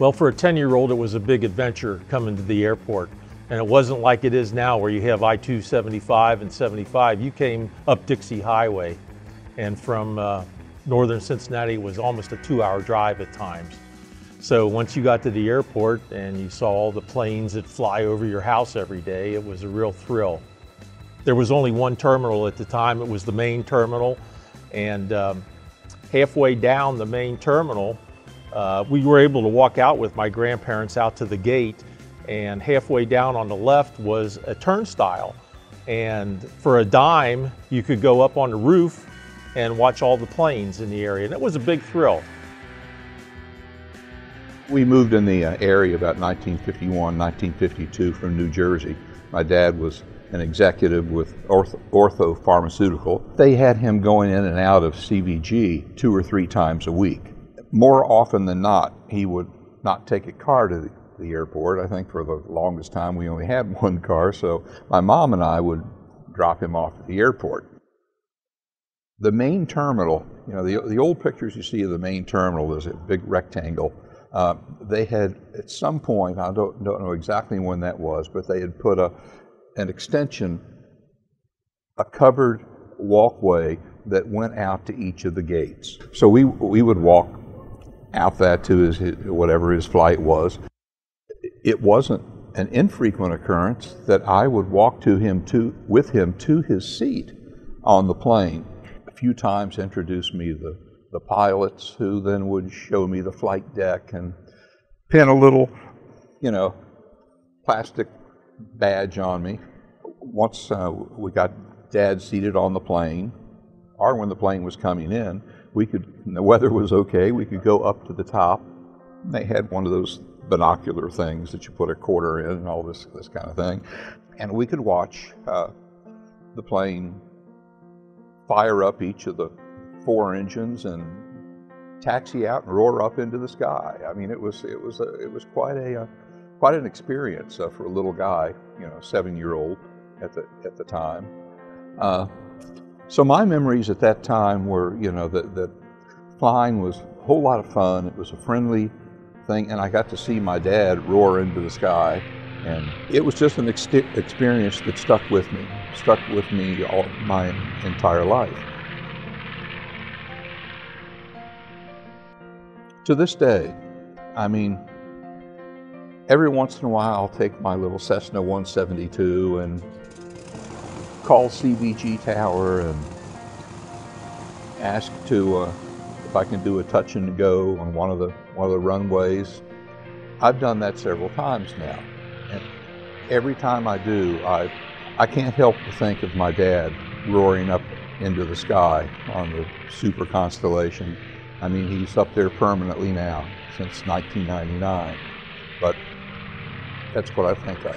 Well, for a 10-year-old, it was a big adventure coming to the airport. And it wasn't like it is now where you have I-275 and 75. You came up Dixie Highway, and from northern Cincinnati, it was almost a 2-hour drive at times. So once you got to the airport and you saw all the planes that fly over your house every day, it was a real thrill. There was only one terminal at the time. It was the main terminal. And halfway down the main terminal, we were able to walk out with my grandparents out to the gate, and halfway down on the left was a turnstile. And for a dime, you could go up on the roof and watch all the planes in the area. And it was a big thrill. We moved in the area about 1951, 1952 from New Jersey. My dad was an executive with Ortho Pharmaceutical. They had him going in and out of CVG 2 or 3 times a week. More often than not, he would not take a car to the airport. I think for the longest time we only had one car, so my mom and I would drop him off at the airport. The main terminal, you know, the old pictures you see of the main terminal, there's a big rectangle. They had, at some point, I don't know exactly when that was, but they had put an extension, a covered walkway that went out to each of the gates. So we would walk out that to whatever his flight was. It wasn't an infrequent occurrence that I would walk with him to his seat on the plane. A few times introduced me to the pilots, who then would show me the flight deck and pin a little, plastic badge on me. Once we got Dad seated on the plane, or when the plane was coming in, the weather was okay, we could go up to the top. They had one of those binocular things that you put a quarter in and all this kind of thing. And we could watch the plane fire up each of the 4 engines and taxi out and roar up into the sky. I mean, it was quite an experience for a little guy, 7-year-old at the time. So my memories at that time were, that flying was a whole lot of fun. It was a friendly thing, and I got to see my dad roar into the sky, and it was just an experience that stuck with me all my entire life. To this day, I mean, every once in a while I'll take my little Cessna 172 and call CVG Tower and ask if I can do a touch and go on one of the runways. I've done that several times now, and every time I do, I can't help but think of my dad roaring up into the sky on the Super Constellation. I mean, he's up there permanently now since 1999, but that's what I think of.